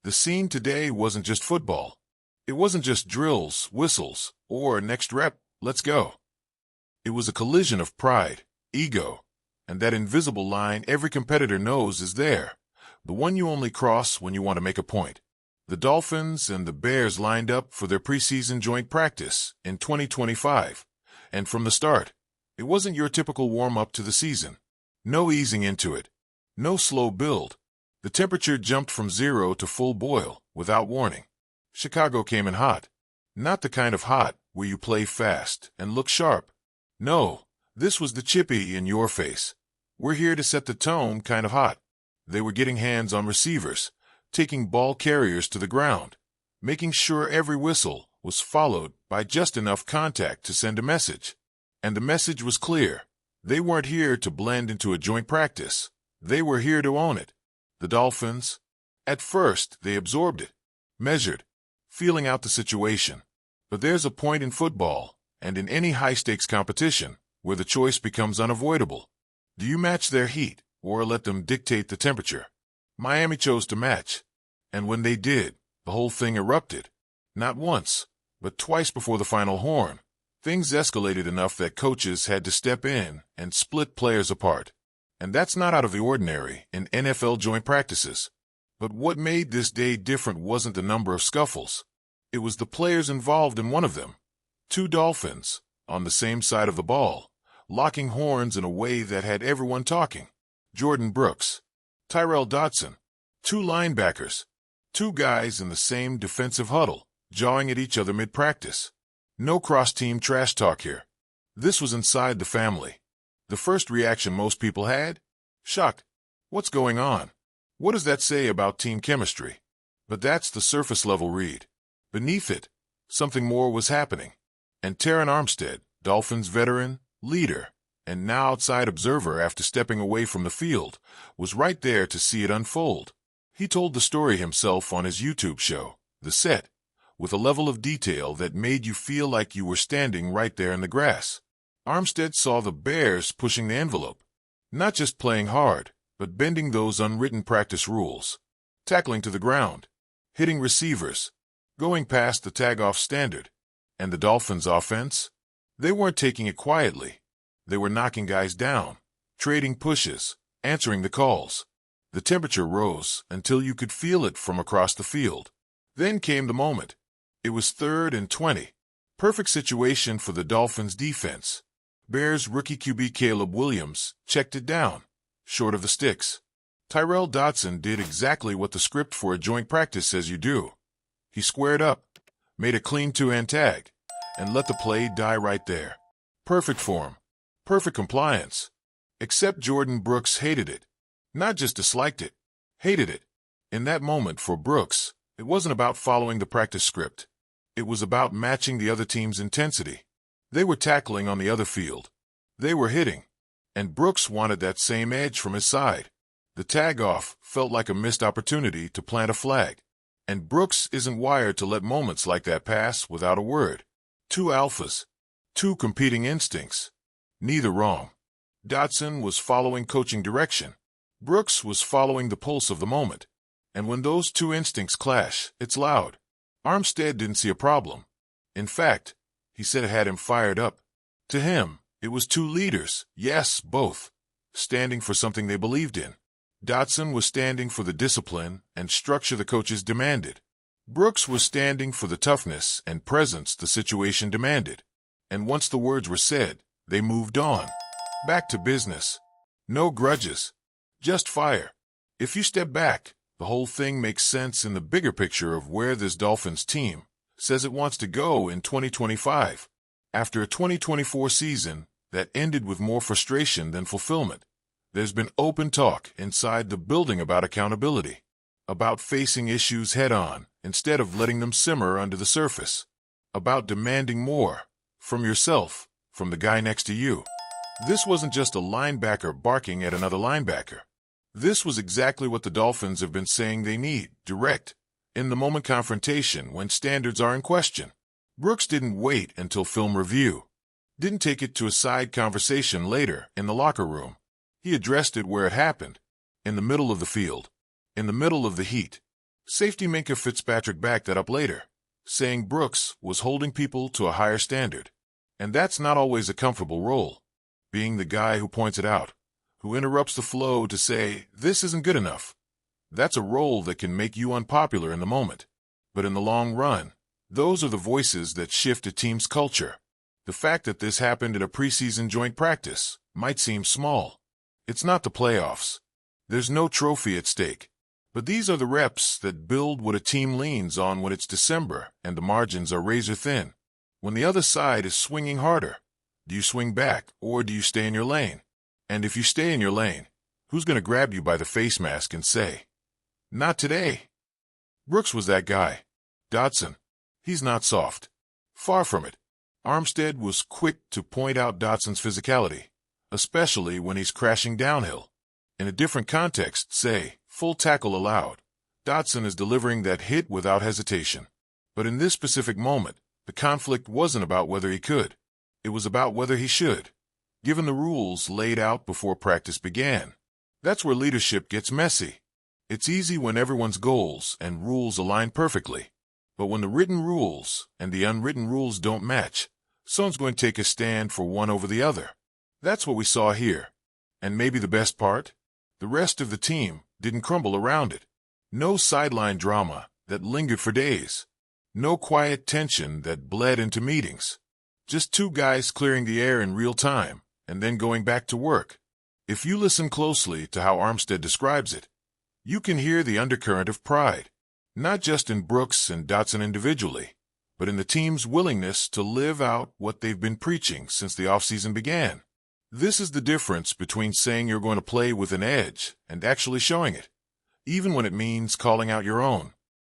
The scene today wasn't just football. It wasn't just drills, whistles, or next rep, let's go. It was a collision of pride, ego, and that invisible line every competitor knows is there, the one you only cross when you want to make a point. The Dolphins and the Bears lined up for their preseason joint practice in 2025, and from the start, it wasn't your typical warm-up to the season. No easing into it. No slow build. The temperature jumped from 0 to full boil without warning. Chicago came in hot. Not the kind of hot where you play fast and look sharp. No, this was the chippy in your face. We're here to set the tone kind of hot. They were getting hands on receivers, taking ball carriers to the ground, making sure every whistle was followed by just enough contact to send a message. And the message was clear. They weren't here to blend into a joint practice. They were here to own it. The Dolphins, at first, they absorbed it, measured, feeling out the situation. But there's a point in football, and in any high-stakes competition, where the choice becomes unavoidable. Do you match their heat, or let them dictate the temperature? Miami chose to match, and when they did, the whole thing erupted. Not once, but twice before the final horn. Things escalated enough that coaches had to step in and split players apart. And that's not out of the ordinary in NFL joint practices. But what made this day different wasn't the number of scuffles. It was the players involved in one of them. Two Dolphins, on the same side of the ball, locking horns in a way that had everyone talking. Jordan Brooks, Tyrel Dodson, two linebackers, two guys in the same defensive huddle, jawing at each other mid-practice. No cross-team trash talk here. This was inside the family. The first reaction most people had? Shock. What's going on? What does that say about team chemistry? But that's the surface-level read. Beneath it, something more was happening. And Terron Armstead, Dolphins veteran, leader, and now outside observer after stepping away from the field, was right there to see it unfold. He told the story himself on his YouTube show, The Set, with a level of detail that made you feel like you were standing right there in the grass. Armstead saw the Bears pushing the envelope, not just playing hard, but bending those unwritten practice rules, tackling to the ground, hitting receivers, going past the tag-off standard. And the Dolphins' offense? They weren't taking it quietly. They were knocking guys down, trading pushes, answering the calls. The temperature rose until you could feel it from across the field. Then came the moment. It was 3rd and 20. Perfect situation for the Dolphins' defense. Bears rookie QB Caleb Williams checked it down, short of the sticks. Tyrel Dodson did exactly what the script for a joint practice says you do. He squared up, made a clean two-hand tag, and let the play die right there. Perfect form, perfect compliance. Except Jordan Brooks hated it. Not just disliked it, hated it. In that moment for Brooks, it wasn't about following the practice script. It was about matching the other team's intensity. They were tackling on the other field. They were hitting. And Brooks wanted that same edge from his side. The tag-off felt like a missed opportunity to plant a flag. And Brooks isn't wired to let moments like that pass without a word. Two alphas. Two competing instincts. Neither wrong. Dodson was following coaching direction. Brooks was following the pulse of the moment. And when those two instincts clash, it's loud. Armstead didn't see a problem. In fact, he said it had him fired up. To him, it was two leaders, yes, both, standing for something they believed in. Dodson was standing for the discipline and structure the coaches demanded. Brooks was standing for the toughness and presence the situation demanded. And once the words were said, they moved on. Back to business. No grudges. Just fire. If you step back, the whole thing makes sense in the bigger picture of where this Dolphins team says it wants to go in 2025. After a 2024 season that ended with more frustration than fulfillment, there's been open talk inside the building about accountability, about facing issues head-on instead of letting them simmer under the surface, about demanding more from yourself, from the guy next to you. This wasn't just a linebacker barking at another linebacker. This was exactly what the Dolphins have been saying they need, direct, in-the-moment confrontation when standards are in question. Brooks didn't wait until film review, didn't take it to a side conversation later in the locker room. He addressed it where it happened, in the middle of the field, in the middle of the heat. Safety Minka Fitzpatrick backed that up later, saying Brooks was holding people to a higher standard. And that's not always a comfortable role, being the guy who points it out, who interrupts the flow to say, this isn't good enough. That's a role that can make you unpopular in the moment. But in the long run, those are the voices that shift a team's culture. The fact that this happened in a preseason joint practice might seem small. It's not the playoffs. There's no trophy at stake. But these are the reps that build what a team leans on when it's December and the margins are razor thin. When the other side is swinging harder, do you swing back or do you stay in your lane? And if you stay in your lane, who's going to grab you by the face mask and say, not today? Brooks was that guy. Dotson, he's not soft. Far from it. Armstead was quick to point out Dotson's physicality, especially when he's crashing downhill. In a different context, say, full tackle allowed, Dotson is delivering that hit without hesitation. But in this specific moment, the conflict wasn't about whether he could. It was about whether he should, given the rules laid out before practice began. That's where leadership gets messy. It's easy when everyone's goals and rules align perfectly. But when the written rules and the unwritten rules don't match, someone's going to take a stand for one over the other. That's what we saw here. And maybe the best part? The rest of the team didn't crumble around it. No sideline drama that lingered for days. No quiet tension that bled into meetings. Just two guys clearing the air in real time and then going back to work. If you listen closely to how Armstead describes it, you can hear the undercurrent of pride, not just in Brooks and Dotson individually, but in the team's willingness to live out what they've been preaching since the offseason began. This is the difference between saying you're going to play with an edge and actually showing it, even when it means calling out your own.